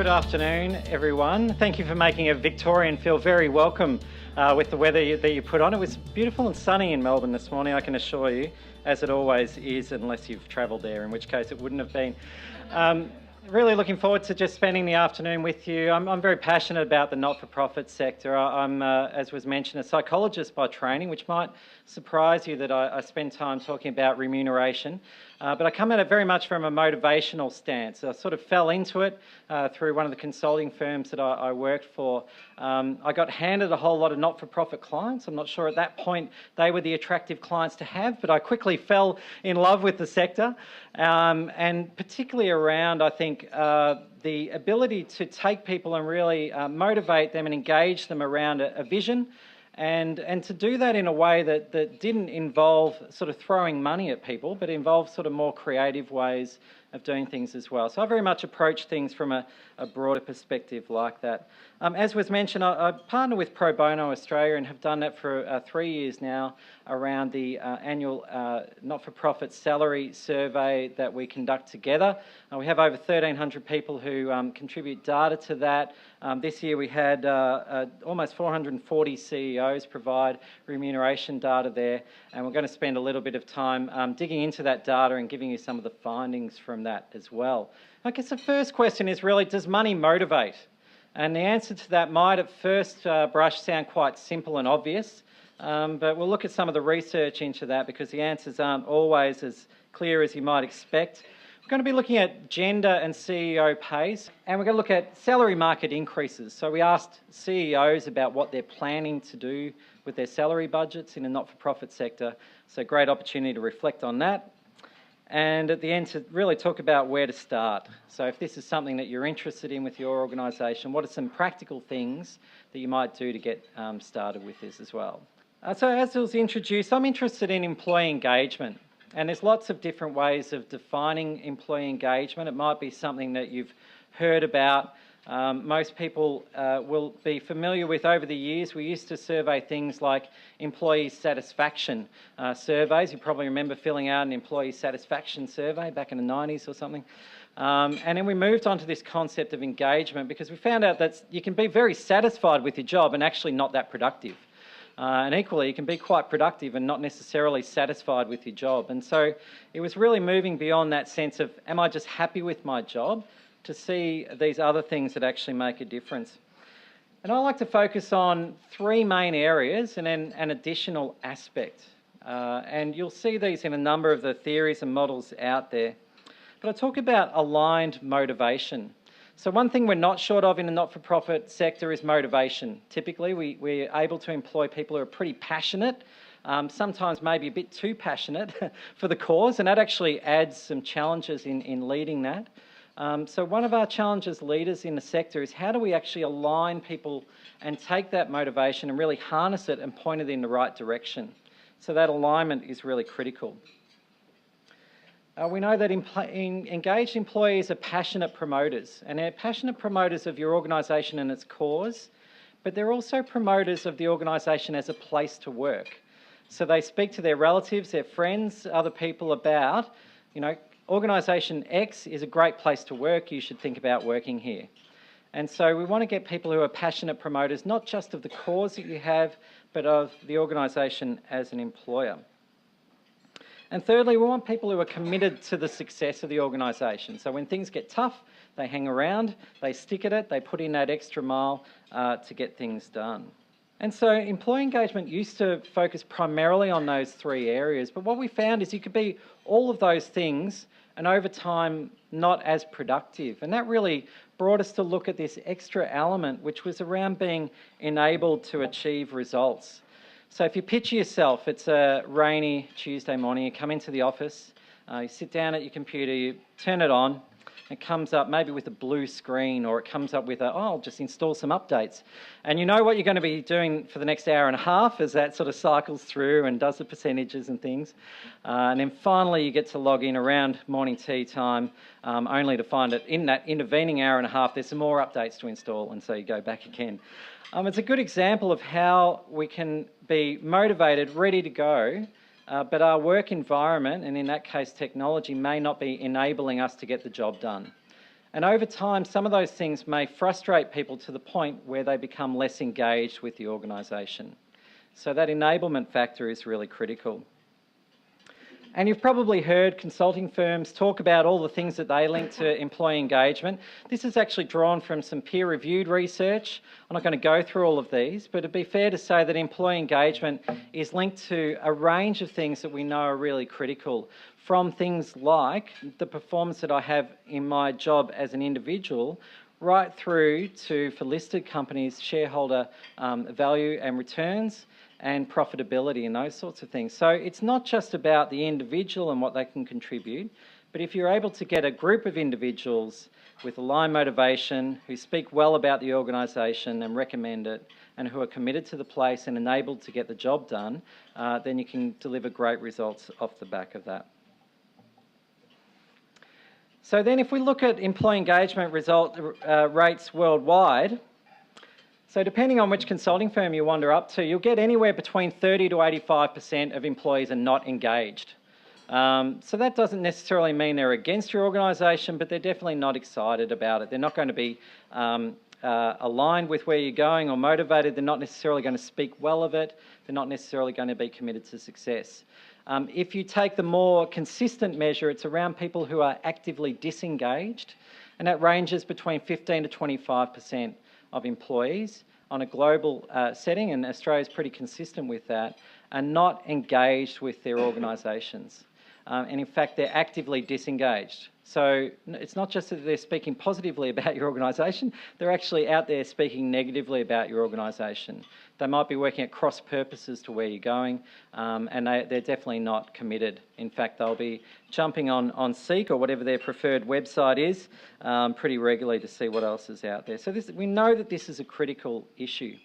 Good afternoon, everyone. Thank you for making a Victorian feel very welcome with the weather that you put on. It was beautiful and sunny in Melbourne this morning, I can assure you, as it always is, unless you've travelled there, in which case it wouldn't have been. Really looking forward to just spending the afternoon with you. I'm very passionate about the not-for-profit sector. I'm, as was mentioned, a psychologist by training, which might surprise you that I spend time talking about remuneration. But I come at it very much from a motivational stance. I sort of fell into it through one of the consulting firms that I worked for. I got handed a whole lot of not-for-profit clients. I'm not sure at that point they were the attractive clients to have, but I quickly fell in love with the sector, and particularly around, I think, the ability to take people and really motivate them and engage them around a vision, and to do that in a way that didn't involve sort of throwing money at people, but involved sort of more creative ways of doing things as well. So I very much approach things from a broader perspective like that. As was mentioned, I partner with Pro Bono Australia and have done that for 3 years now around the annual not-for-profit salary survey that we conduct together. We have over 1,300 people who contribute data to that. This year we had almost 440 CEOs provide remuneration data there, and we're going to spend a little bit of time digging into that data and giving you some of the findings from that as well. I guess the first question is really, does money motivate? And the answer to that might at first brush sound quite simple and obvious, but we'll look at some of the research into that because the answers aren't always as clear as you might expect. We're going to be looking at gender and CEO pays, and we're going to look at salary market increases. So we asked CEOs about what they're planning to do with their salary budgets in the not-for-profit sector, so great opportunity to reflect on that. And at the end, to really talk about where to start. So if this is something that you're interested in with your organisation, what are some practical things that you might do to get started with this as well? So as it was introduced, I'm interested in employee engagement. And there's lots of different ways of defining employee engagement. It might be something that you've heard about. Most people will be familiar with over the years. We used to survey things like employee satisfaction surveys. You probably remember filling out an employee satisfaction survey back in the 90s or something. And then we moved on to this concept of engagement because we found out that you can be very satisfied with your job and actually not that productive. And equally, you can be quite productive and not necessarily satisfied with your job. And so it was really moving beyond that sense of, am I just happy with my job, to see these other things that actually make a difference. And I like to focus on three main areas and then an additional aspect. And you'll see these in a number of the theories and models out there. But I talk about aligned motivation. So one thing we're not short of in the not-for-profit sector is motivation. Typically, we're able to employ people who are pretty passionate, sometimes maybe a bit too passionate for the cause, and that actually adds some challenges in leading that. So one of our challenges leaders in the sector is how do we actually align people and take that motivation and really harness it and point it in the right direction. So that alignment is really critical. We know that engaged employees are passionate promoters, and they're passionate promoters of your organisation and its cause, but they're also promoters of the organisation as a place to work. So they speak to their relatives, their friends, other people about, organisation X is a great place to work, you should think about working here. And so we want to get people who are passionate promoters, not just of the cause that you have, but of the organisation as an employer. And thirdly, we want people who are committed to the success of the organisation. So when things get tough, they hang around, they stick at it, they put in that extra mile to get things done. And so employee engagement used to focus primarily on those three areas, but what we found is you could be all of those things and over time not as productive. And that really brought us to look at this extra element, which was around being enabled to achieve results. So if you picture yourself, it's a rainy Tuesday morning, you come into the office, you sit down at your computer, you turn it on, it comes up maybe with a blue screen, or it comes up with I'll just install some updates. And you know what you're going to be doing for the next hour and a half as that sort of cycles through and does the percentages and things. And then finally you get to log in around morning tea time, only to find that in that intervening hour and a half there's some more updates to install, and so you go back again. It's a good example of how we can be motivated, ready to go, but our work environment, and in that case technology, may not be enabling us to get the job done. And over time, some of those things may frustrate people to the point where they become less engaged with the organisation. So that enablement factor is really critical. And you've probably heard consulting firms talk about all the things that they link to employee engagement. This is actually drawn from some peer-reviewed research. I'm not going to go through all of these, but it'd be fair to say that employee engagement is linked to a range of things that we know are really critical, from things like the performance that I have in my job as an individual, right through to, for listed companies, shareholder value and returns, and profitability and those sorts of things. So it's not just about the individual and what they can contribute, but if you're able to get a group of individuals with aligned motivation, who speak well about the organisation and recommend it, and who are committed to the place and enabled to get the job done, then you can deliver great results off the back of that. So then if we look at employee engagement rates worldwide, so depending on which consulting firm you wander up to, you'll get anywhere between 30 to 85% of employees are not engaged. So that doesn't necessarily mean they're against your organisation, but they're definitely not excited about it. They're not going to be aligned with where you're going or motivated. They're not necessarily going to speak well of it. They're not necessarily going to be committed to success. If you take the more consistent measure, it's around people who are actively disengaged, and that ranges between 15 to 25% of employees on a global setting, and Australia's pretty consistent with that, are not engaged with their organisations. And in fact, they're actively disengaged. So it's not just that they're speaking positively about your organisation, they're actually out there speaking negatively about your organisation. They might be working at cross purposes to where you're going, and they're definitely not committed. In fact, they'll be jumping on Seek or whatever their preferred website is pretty regularly to see what else is out there. So we know that this is a critical issue.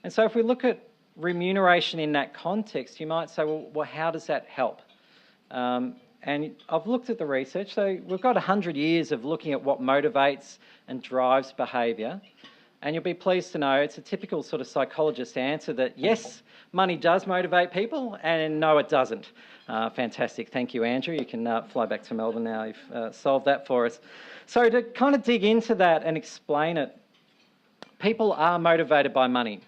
And so if we look at remuneration in that context, you might say, well, how does that help? And I've looked at the research. So we've got 100 years of looking at what motivates and drives behaviour. And you'll be pleased to know it's a typical sort of psychologist answer that yes, money does motivate people, and no, it doesn't. Fantastic. Thank you, Andrew. You can fly back to Melbourne now. You've solved that for us. So to kind of dig into that and explain it, people are motivated by money.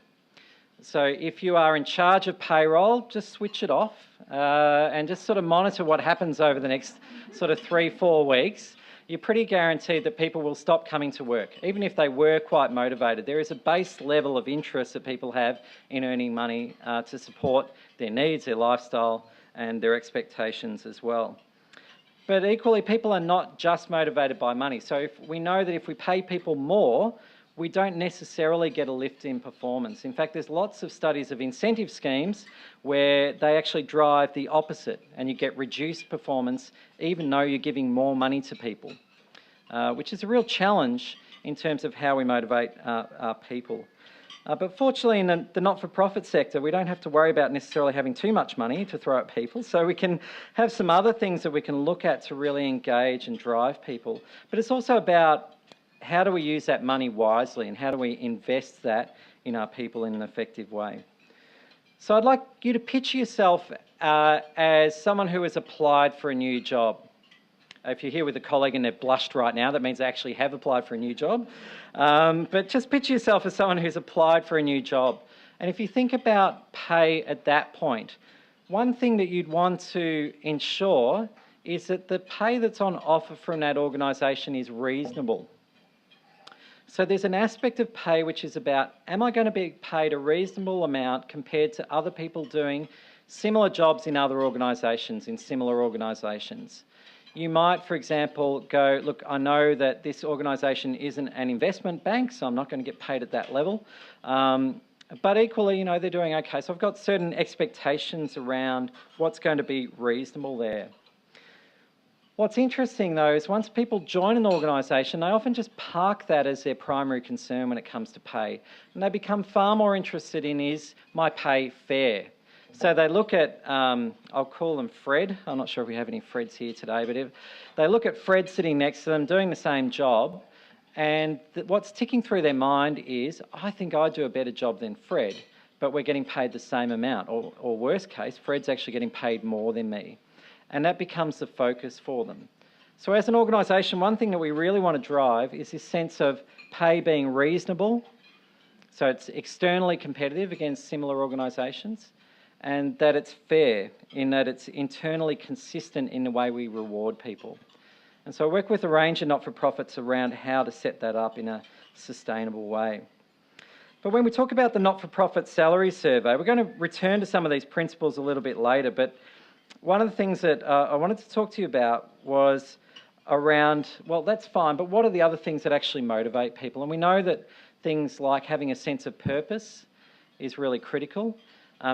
So if you are in charge of payroll, just switch it off and just sort of monitor what happens over the next sort of 3-4 weeks. You're pretty guaranteed that people will stop coming to work, even if they were quite motivated. There is a base level of interest that people have in earning money to support their needs, their lifestyle, and their expectations as well. But equally, people are not just motivated by money. So we know that if we pay people more, we don't necessarily get a lift in performance. In fact, there's lots of studies of incentive schemes where they actually drive the opposite and you get reduced performance even though you're giving more money to people, which is a real challenge in terms of how we motivate our people. But fortunately, in the not-for-profit sector, we don't have to worry about necessarily having too much money to throw at people. So we can have some other things that we can look at to really engage and drive people. But it's also about how do we use that money wisely and how do we invest that in our people in an effective way. So I'd like you to picture yourself as someone who has applied for a new job. If you're here with a colleague and they've blushed right now, that means they actually have applied for a new job. But just picture yourself as someone who's applied for a new job. And if you think about pay at that point, one thing that you'd want to ensure is that the pay that's on offer from that organisation is reasonable. So there's an aspect of pay which is about, am I going to be paid a reasonable amount compared to other people doing similar jobs in other organisations, in similar organisations? You might, for example, go, look, I know that this organisation isn't an investment bank, so I'm not going to get paid at that level. But equally, you know, they're doing okay. So I've got certain expectations around what's going to be reasonable there. What's interesting, though, is once people join an organisation, they often just park that as their primary concern when it comes to pay. And they become far more interested in, is my pay fair? So they look at, I'll call them Fred. I'm not sure if we have any Freds here today, but if they look at Fred sitting next to them doing the same job, and what's ticking through their mind is, I think I do a better job than Fred, but we're getting paid the same amount. Or worst case, Fred's actually getting paid more than me. And that becomes the focus for them. So as an organisation, one thing that we really want to drive is this sense of pay being reasonable, so it's externally competitive against similar organisations, and that it's fair in that it's internally consistent in the way we reward people. And so I work with a range of not-for-profits around how to set that up in a sustainable way. But when we talk about the not-for-profit salary survey, we're going to return to some of these principles a little bit later, but one of the things that I wanted to talk to you about was around, well, that's fine, but what are the other things that actually motivate people? And we know that things like having a sense of purpose is really critical.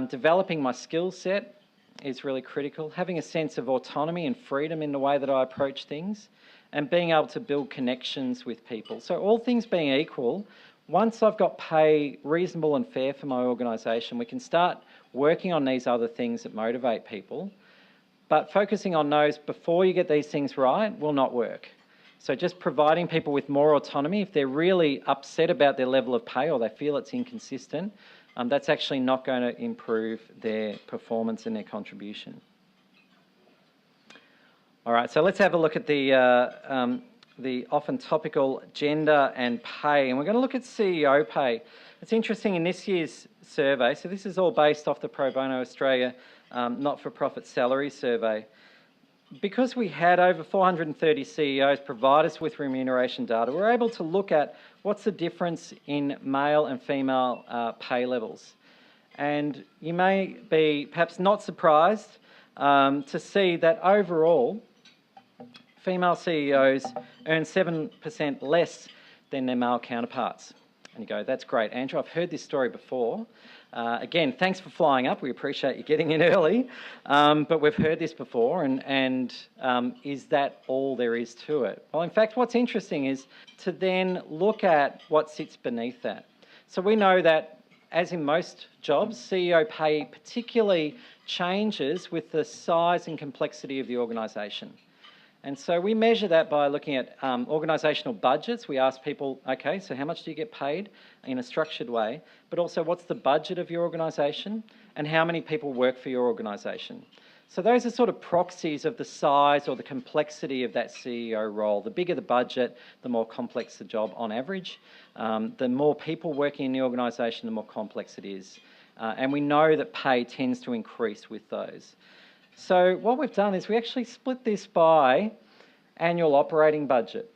Developing my skill set is really critical. Having a sense of autonomy and freedom in the way that I approach things, and being able to build connections with people. So all things being equal, once I've got pay reasonable and fair for my organisation, we can start working on these other things that motivate people. But focusing on those before you get these things right will not work. So just providing people with more autonomy, if they're really upset about their level of pay or they feel it's inconsistent, that's actually not going to improve their performance and their contribution. All right, so let's have a look at the often topical gender and pay, and we're going to look at CEO pay. It's interesting in this year's survey, so this is all based off the Pro Bono Australia not-for-profit salary survey. Because we had over 430 CEOs provide us with remuneration data, we're able to look at what's the difference in male and female pay levels. And you may be perhaps not surprised to see that overall, female CEOs earn 7% less than their male counterparts. And you go, that's great, Andrew, I've heard this story before. Again, thanks for flying up. We appreciate you getting in early. But we've heard this before, and is that all there is to it? Well, in fact, what's interesting is to then look at what sits beneath that. So we know that, as in most jobs, CEO pay particularly changes with the size and complexity of the organisation. And so we measure that by looking at organisational budgets. We ask people, okay, so how much do you get paid in a structured way? But also, what's the budget of your organisation and how many people work for your organisation? So those are sort of proxies of the size or the complexity of that CEO role. The bigger the budget, the more complex the job on average. The more people working in the organisation, the more complex it is. And we know that pay tends to increase with those. So what we've done is we actually split this by annual operating budget.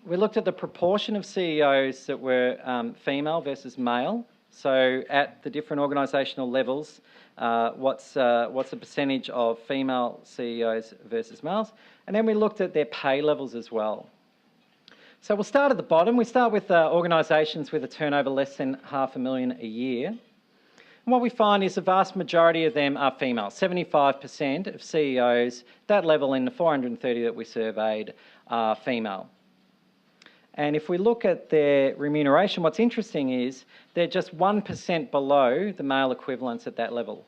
We looked at the proportion of CEOs that were female versus male. So at the different organisational levels, what's the percentage of female CEOs versus males? And then we looked at their pay levels as well. So we'll start at the bottom. We start with organisations with a turnover less than $500,000 a year. And what we find is the vast majority of them are female. 75% of CEOs, that level in the 430 that we surveyed, are female. And if we look at their remuneration, what's interesting is they're just 1% below the male equivalents at that level.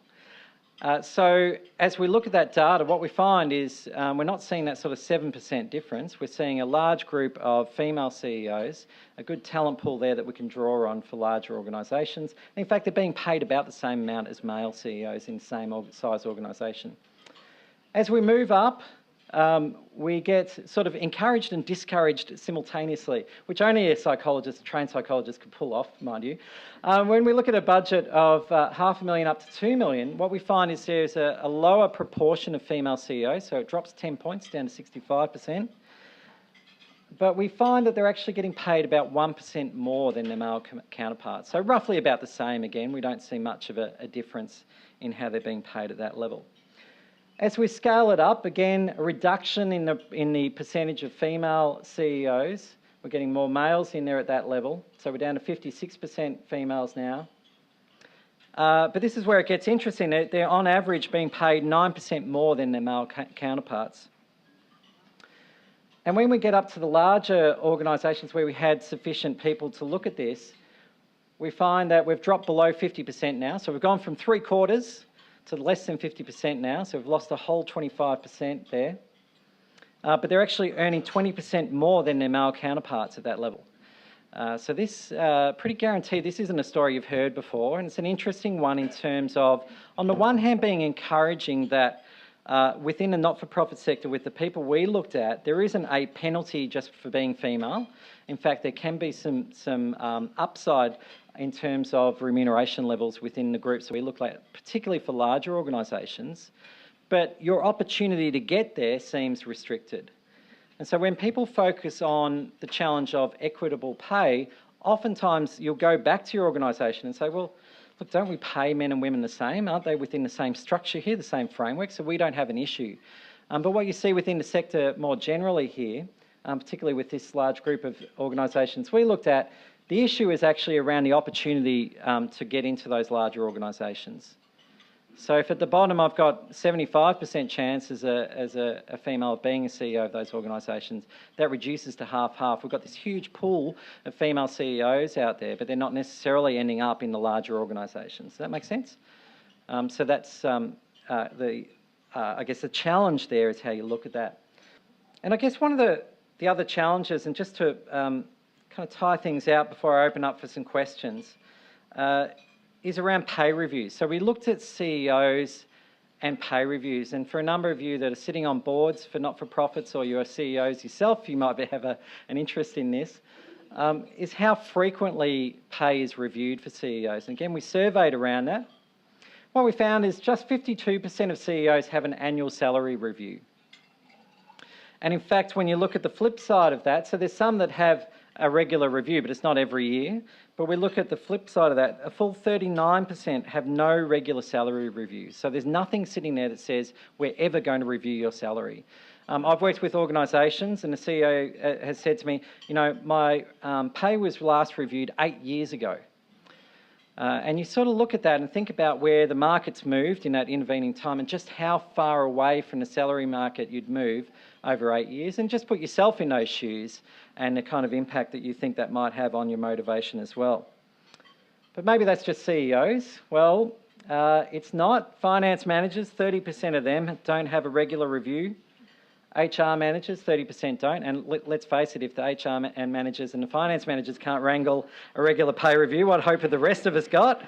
So as we look at that data, what we find is we're not seeing that sort of 7% difference. We're seeing a large group of female CEOs, a good talent pool there that we can draw on for larger organisations. In fact, they're being paid about the same amount as male CEOs in the same size organisation. As we move up, we get sort of encouraged and discouraged simultaneously, which only a psychologist, a trained psychologist could pull off, mind you. When we look at a budget of $500,000 up to $2 million, what we find is there's a lower proportion of female CEOs, so it drops 10 points down to 65%. But we find that they're actually getting paid about 1% more than their male counterparts. So roughly about the same again. We don't see much of a difference in how they're being paid at that level. As we scale it up, again, a reduction in the percentage of female CEOs. We're getting more males in there at that level. So we're down to 56% females now. But this is where it gets interesting. They're on average being paid 9% more than their male counterparts. And when we get up to the larger organisations where we had sufficient people to look at this, we find that we've dropped below 50% now. So we've gone from 3/4 to less than 50% now. So we've lost a whole 25% there. But they're actually earning 20% more than their male counterparts at that level. So this, pretty guaranteed, this isn't a story you've heard before. And it's an interesting one in terms of, on the one hand, being encouraging that within the not-for-profit sector, with the people we looked at, there isn't a penalty just for being female. In fact, there can be some upside in terms of remuneration levels within the groups we look at, particularly for larger organisations. But your opportunity to get there seems restricted. And so when people focus on the challenge of equitable pay, oftentimes you'll go back to your organisation and say, well, look, don't we pay men and women the same? Aren't they within the same structure here, the same framework? So we don't have an issue. But what you see within the sector more generally here, particularly with this large group of organisations we looked at, the issue is actually around the opportunity to get into those larger organisations. So if at the bottom I've got 75% chance as a female of being a CEO of those organisations, that reduces to half-half. We've got this huge pool of female CEOs out there, but they're not necessarily ending up in the larger organisations. Does that make sense? So that's I guess the challenge there is how you look at that. And I guess one of the other challenges, and just to kind of tie things out before I open up for some questions, is around pay reviews. So we looked at CEOs and pay reviews, and for a number of you that are sitting on boards for not-for-profits, or you're CEOs yourself, you might have an interest in this, is how frequently pay is reviewed for CEOs. And again, we surveyed around that. What we found is just 52% of CEOs have an annual salary review. And in fact, when you look at the flip side of that, so there's some that have a regular review, but it's not every year. But we look at the flip side of that, a full 39% have no regular salary reviews. So there's nothing sitting there that says we're ever going to review your salary. I've worked with organisations, and the CEO has said to me, you know, my pay was last reviewed 8 years ago. And you sort of look at that and think about where the market's moved in that intervening time and just how far away from the salary market you'd move over 8 years, and just put yourself in those shoes and the kind of impact that you think that might have on your motivation as well. But maybe that's just CEOs. Well, it's not. Finance managers, 30% of them don't have a regular review. HR managers, 30% don't. And let's face it, if the HR and managers and the finance managers can't wrangle a regular pay review, what hope have the rest of us got?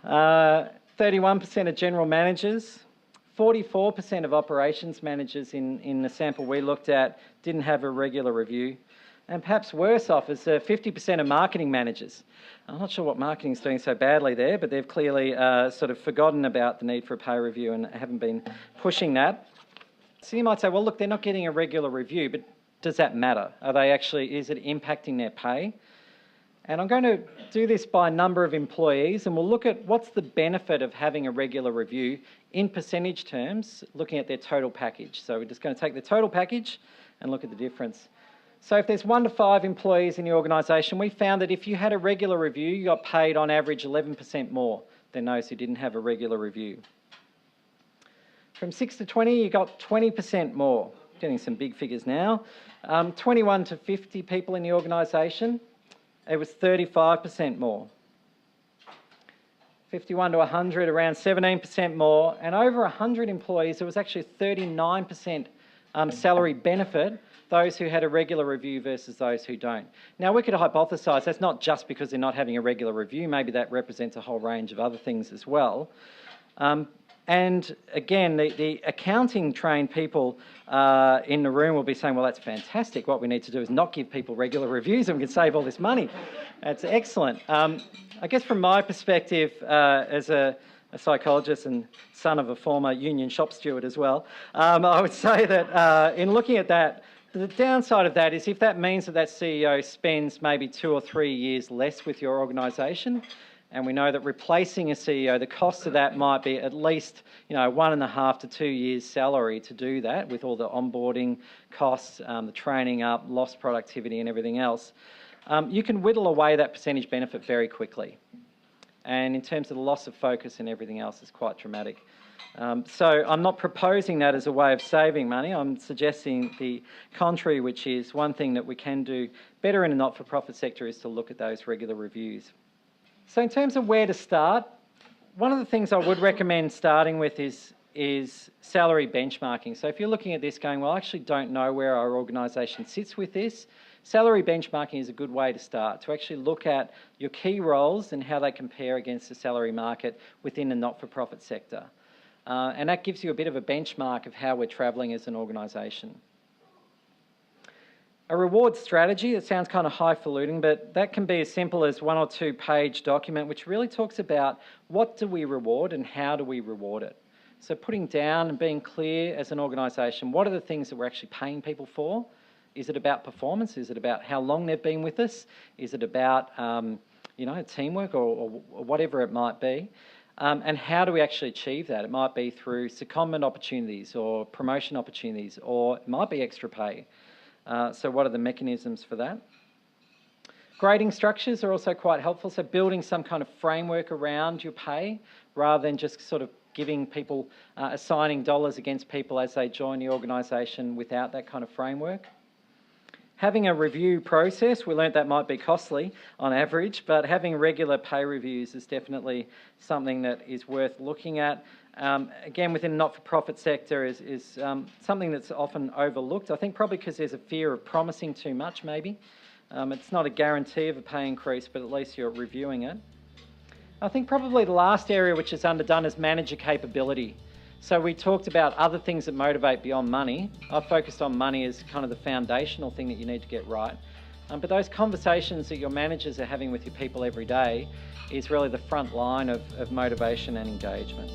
31% of general managers, 44% of operations managers in the sample we looked at didn't have a regular review. And perhaps worse off is 50% of marketing managers. I'm not sure what marketing's doing so badly there, but they've clearly sort of forgotten about the need for a pay review and haven't been pushing that. So you might say, well, look, they're not getting a regular review, but does that matter? Is it impacting their pay? And I'm going to do this by number of employees, and we'll look at what's the benefit of having a regular review in percentage terms, looking at their total package. So we're just going to take the total package and look at the difference. So if there's 1 to 5 employees in your organisation, we found that if you had a regular review, you got paid on average 11% more than those who didn't have a regular review. From 6 to 20, you got 20% more. Getting some big figures now. 21 to 50 people in the organisation, it was 35% more. 51 to 100, around 17% more. And over 100 employees, it was actually 39% salary benefit, those who had a regular review versus those who don't. Now, we could hypothesise that's not just because they're not having a regular review. Maybe that represents a whole range of other things as well. And again, the accounting-trained people in the room will be saying, well, that's fantastic. What we need to do is not give people regular reviews and we can save all this money. That's excellent. I guess from my perspective as a psychologist and son of a former union shop steward as well, I would say that in looking at that, the downside of that is if that means that CEO spends maybe 2 or 3 years less with your organisation, and we know that replacing a CEO, the cost of that might be at least 1.5 to 2 years' salary to do that, with all the onboarding costs, the training up, lost productivity and everything else. You can whittle away that percentage benefit very quickly. And in terms of the loss of focus and everything else, it's quite dramatic. So I'm not proposing that as a way of saving money. I'm suggesting the contrary, which is one thing that we can do better in the not-for-profit sector is to look at those regular reviews. So in terms of where to start, one of the things I would recommend starting with is salary benchmarking. So if you're looking at this going, well, I actually don't know where our organisation sits with this, salary benchmarking is a good way to start, to actually look at your key roles and how they compare against the salary market within the not-for-profit sector. And that gives you a bit of a benchmark of how we're travelling as an organisation. A reward strategy, it sounds kind of highfalutin, but that can be as simple as 1 or 2 page document which really talks about what do we reward and how do we reward it. So putting down and being clear as an organisation, what are the things that we're actually paying people for? Is it about performance? Is it about how long they've been with us? Is it about teamwork or whatever it might be? And how do we actually achieve that? It might be through secondment opportunities or promotion opportunities, or it might be extra pay. So what are the mechanisms for that? Grading structures are also quite helpful. So building some kind of framework around your pay rather than just sort of giving people, assigning dollars against people as they join the organisation without that kind of framework. Having a review process, we learnt that might be costly on average, but having regular pay reviews is definitely something that is worth looking at. Again, within the not-for-profit sector is something that's often overlooked. I think probably because there's a fear of promising too much, maybe. It's not a guarantee of a pay increase, but at least you're reviewing it. I think probably the last area which is underdone is manager capability. So we talked about other things that motivate beyond money. I've focused on money as kind of the foundational thing that you need to get right. But those conversations that your managers are having with your people every day is really the front line of motivation and engagement.